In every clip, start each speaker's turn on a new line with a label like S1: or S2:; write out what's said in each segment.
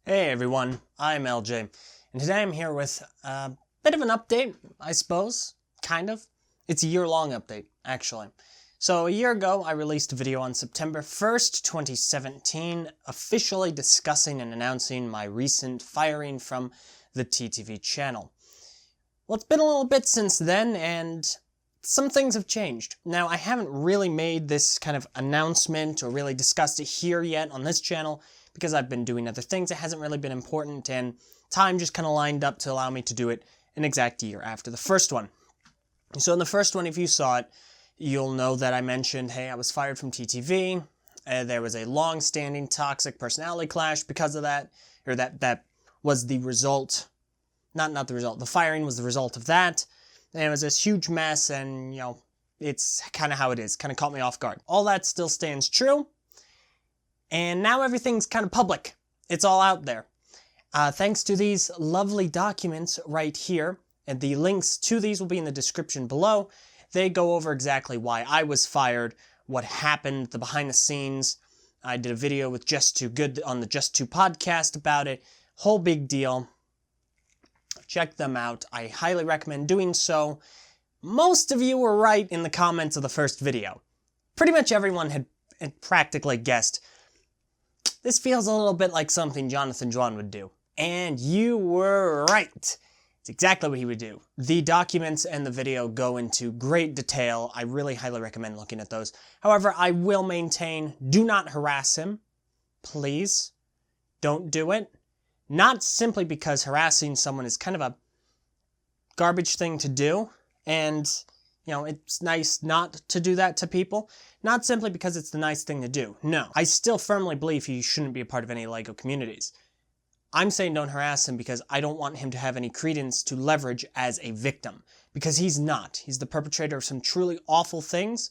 S1: Hey everyone, I'm Eljay, and today I'm here with a bit of an update, I suppose, kind of. It's a year-long update, actually. So a year ago, I released a video on September 1st, 2017, officially discussing and announcing my recent firing from the TTV channel. Well, it's been a little bit since then, and some things have changed. Now, I haven't really made this kind of announcement or really discussed it here yet on this channel, because I've been doing other things. It hasn't really been important, and time just kind of lined up to allow me to do it an exact year after the first one. So in the first one, if you saw it, you'll know that I mentioned, hey, I was fired from TTV. There was a long-standing toxic personality clash because of that, or that was the result, not the result, the firing was the result of that. And it was this huge mess, and, you know, it's kind of how it is, kind of caught me off guard. All that still stands true. And now everything's kind of public. It's all out there. Thanks to these lovely documents right here, and the links to these will be in the description below. They go over exactly why I was fired, what happened, the behind the scenes. I did a video with Just Too Good on the Just Too podcast about it. Whole big deal. Check them out. I highly recommend doing so. Most of you were right in the comments of the first video. Pretty much everyone had practically guessed. This feels a little bit like something Jonathan Juan would do. And you were right. It's exactly what he would do. The documents and the video go into great detail. I really highly recommend looking at those. However, I will maintain, do not harass him. Please. Don't do it. Not simply because harassing someone is kind of a garbage thing to do, and, you know, it's nice not to do that to people. Not simply because it's the nice thing to do. No. I still firmly believe he shouldn't be a part of any LEGO communities. I'm saying don't harass him because I don't want him to have any credence to leverage as a victim. Because he's not. He's the perpetrator of some truly awful things,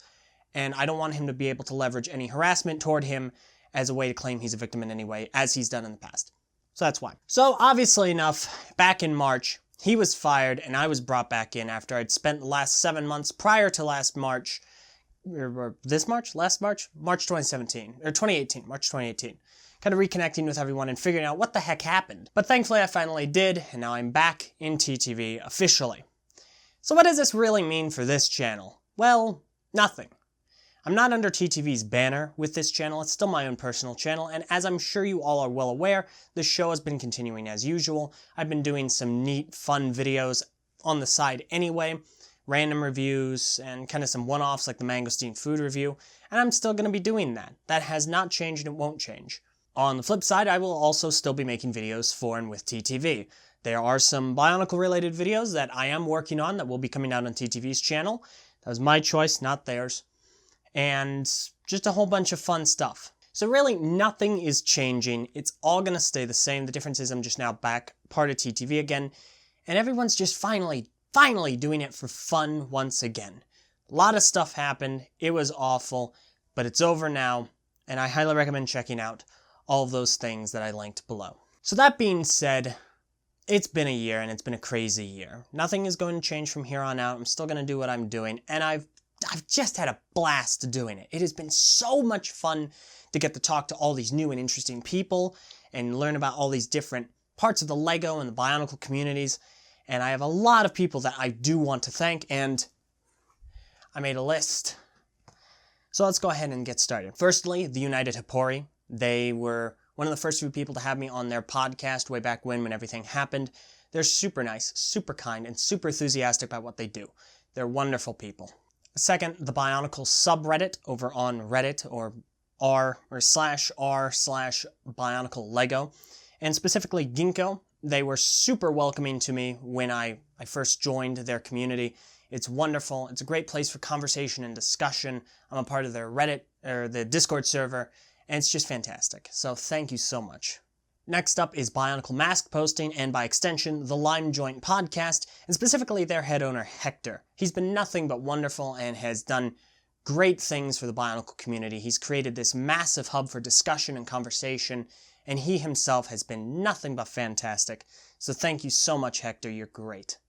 S1: and I don't want him to be able to leverage any harassment toward him as a way to claim he's a victim in any way, as he's done in the past. So that's why. So obviously enough, back in March, he was fired and I was brought back in after I'd spent the last 7 months prior to last March, or this March? Last March? March 2017, or 2018, March 2018. Kind of reconnecting with everyone and figuring out what the heck happened. But thankfully I finally did, and now I'm back in TTV officially. So what does this really mean for this channel? Well, nothing. I'm not under TTV's banner with this channel, it's still my own personal channel, and as I'm sure you all are well aware, the show has been continuing as usual. I've been doing some neat, fun videos on the side anyway, random reviews, and kind of some one-offs like the mangosteen food review, and I'm still going to be doing that. That has not changed and it won't change. On the flip side, I will also still be making videos for and with TTV. There are some Bionicle-related videos that I am working on that will be coming out on TTV's channel. That was my choice, not theirs. And just a whole bunch of fun stuff. So really, nothing is changing. It's all going to stay the same. The difference is I'm just now back part of TTV again, and everyone's just finally doing it for fun once again. A lot of stuff happened. It was awful, but it's over now, and I highly recommend checking out all of those things that I linked below. So that being said, it's been a year, and it's been a crazy year. Nothing is going to change from here on out. I'm still going to do what I'm doing, and I've just had a blast doing it. It has been so much fun to get to talk to all these new and interesting people and learn about all these different parts of the LEGO and the Bionicle communities. And I have a lot of people that I do want to thank, and I made a list. So let's go ahead and get started. Firstly, the United Hapori. They were one of the first few people to have me on their podcast way back when everything happened. They're super nice, super kind, and super enthusiastic about what they do. They're wonderful people. Second, the Bionicle subreddit over on Reddit, or r/r/Bionicle Lego, and specifically Ginkgo. They were super welcoming to me when I first joined their community. It's wonderful. It's a great place for conversation and discussion. I'm a part of their Reddit, or the Discord server, and it's just fantastic. So thank you so much. Next up is Bionicle Mask Posting, and by extension, the Lime Joint Podcast, and specifically their head owner, Hector. He's been nothing but wonderful and has done great things for the Bionicle community. He's created this massive hub for discussion and conversation, and he himself has been nothing but fantastic. So thank you so much, Hector. You're great.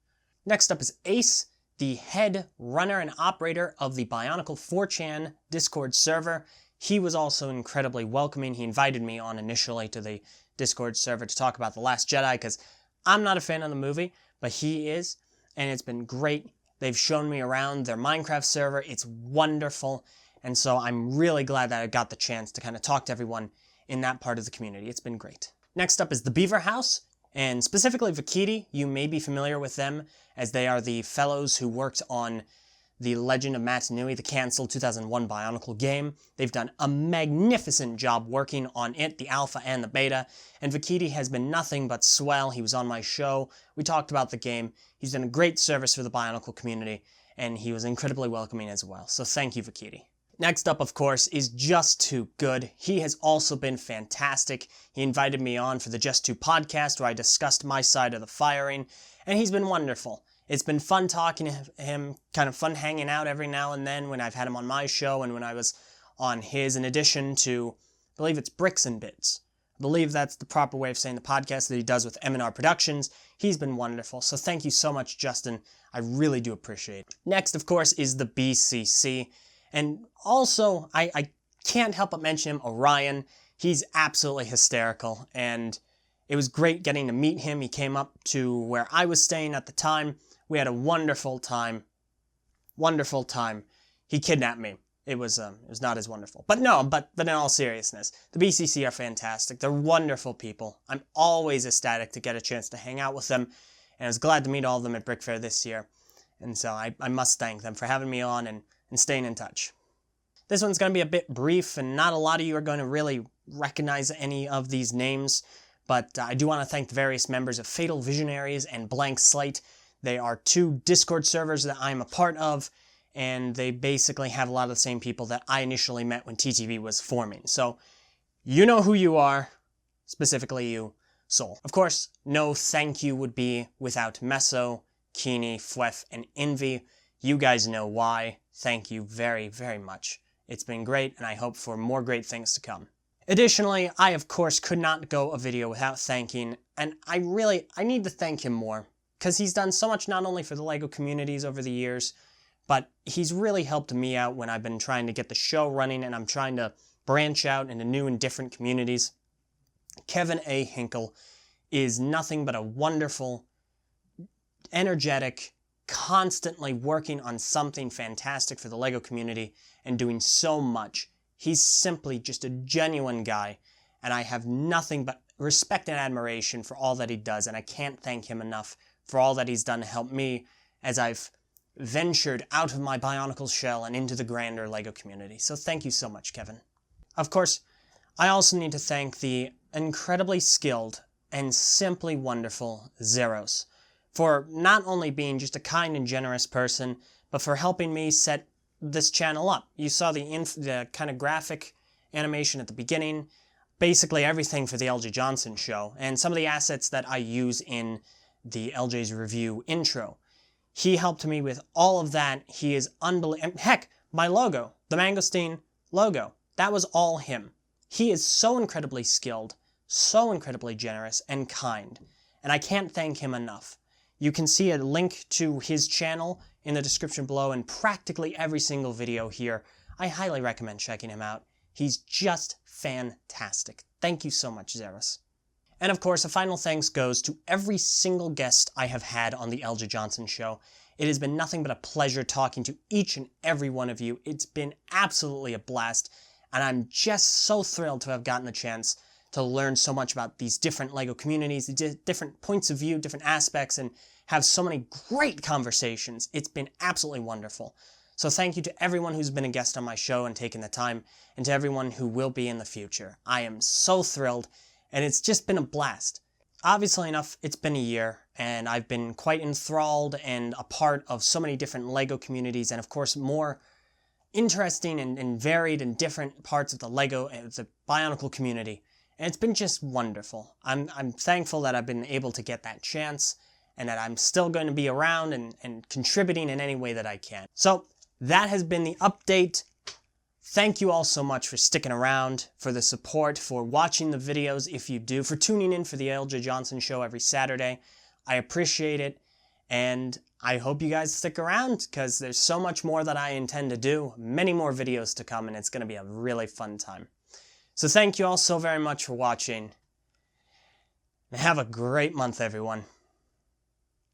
S1: Next up is Ace, the head runner and operator of the Bionicle 4chan Discord server. he was also incredibly welcoming. He invited me on initially to the Discord server to talk about The Last Jedi, because I'm not a fan of the movie, but he is, and it's been great. They've shown me around their Minecraft server. It's wonderful, and so I'm really glad that I got the chance to kind of talk to everyone in that part of the community. It's been great. Next up is the Beaver House, and specifically Vakiti. You may be familiar with them, as they are the fellows who worked on The Legend of Matt Nui, the cancelled 2001 Bionicle game. They've done a magnificent job working on it, the alpha and the beta, and Vakiti has been nothing but swell. He was on my show, we talked about the game, he's done a great service for the Bionicle community, and he was incredibly welcoming as well, so thank you, Vakiti. Next up, of course, is Just Too Good. He has also been fantastic. He invited me on for the Just Too podcast, where I discussed my side of the firing, and he's been wonderful. It's been fun talking to him, kind of fun hanging out every now and then when I've had him on my show and when I was on his, in addition to, I believe it's Bricks and Bits. I believe that's the proper way of saying the podcast that he does with M&R Productions. He's been wonderful, so thank you so much, Justin. I really do appreciate it. Next, of course, is the BCC. And also, I can't help but mention him, Orion. He's absolutely hysterical, and it was great getting to meet him. He came up to where I was staying at the time. We had a wonderful time. Wonderful time. He kidnapped me. It was not as wonderful. But no, but in all seriousness, the BCC are fantastic. They're wonderful people. I'm always ecstatic to get a chance to hang out with them, and I was glad to meet all of them at Brick Fair this year. And so I must thank them for having me on and staying in touch. This one's going to be a bit brief, and not a lot of you are going to really recognize any of these names, but I do want to thank the various members of Fatal Visionaries and Blank Slate. They are two Discord servers that I'm a part of, and they basically have a lot of the same people that I initially met when TTV was forming. So, you know who you are, specifically you, Soul. Of course, no thank you would be without Meso, Kini, Fwef, and Envy. You guys know why. Thank you very, very much. It's been great, and I hope for more great things to come. Additionally, I of course could not go a video without thanking, and I need to thank him more, because he's done so much not only for the LEGO communities over the years, but he's really helped me out when I've been trying to get the show running and I'm trying to branch out into new and different communities. Kevin A. Hinkle is nothing but a wonderful, energetic, constantly working on something fantastic for the LEGO community and doing so much. He's simply just a genuine guy, and I have nothing but respect and admiration for all that he does, and I can't thank him enough for all that he's done to help me as I've ventured out of my Bionicle shell and into the grander LEGO community. So thank you so much, Kevin. Of course, I also need to thank the incredibly skilled and simply wonderful Zeros for not only being just a kind and generous person, but for helping me set this channel up. You saw the kind of graphic animation at the beginning, basically everything for the Eljay Johnsen show, and some of the assets that I use in the Eljay's Review intro. He helped me with all of that. He is unbelievable. Heck, my logo, the Mangosteen logo, that was all him. He is so incredibly skilled, so incredibly generous and kind, and I can't thank him enough. You can see a link to his channel in the description below and practically every single video here. I highly recommend checking him out. He's just fantastic. Thank you so much, Zeros. And of course, a final thanks goes to every single guest I have had on the Eljay Johnsen show. It has been nothing but a pleasure talking to each and every one of you. It's been absolutely a blast, and I'm just so thrilled to have gotten the chance to learn so much about these different LEGO communities, different points of view, different aspects, and have so many great conversations. It's been absolutely wonderful. So thank you to everyone who's been a guest on my show and taken the time, and to everyone who will be in the future. I am so thrilled, and it's just been a blast. Obviously enough, it's been a year, and I've been quite enthralled and a part of so many different LEGO communities, and of course more interesting and varied and different parts of the LEGO and the Bionicle community. And it's been just wonderful. I'm thankful that I've been able to get that chance, and that I'm still going to be around and contributing in any way that I can. So that has been the update. Thank you all so much for sticking around, for the support, for watching the videos if you do, for tuning in for the Eljay Johnsen show every Saturday. I appreciate it, And I hope you guys stick around, because there's so much more that I intend to do, many more videos to come, and it's going to be a really fun time. So thank you all so very much for watching, and have a great month, everyone.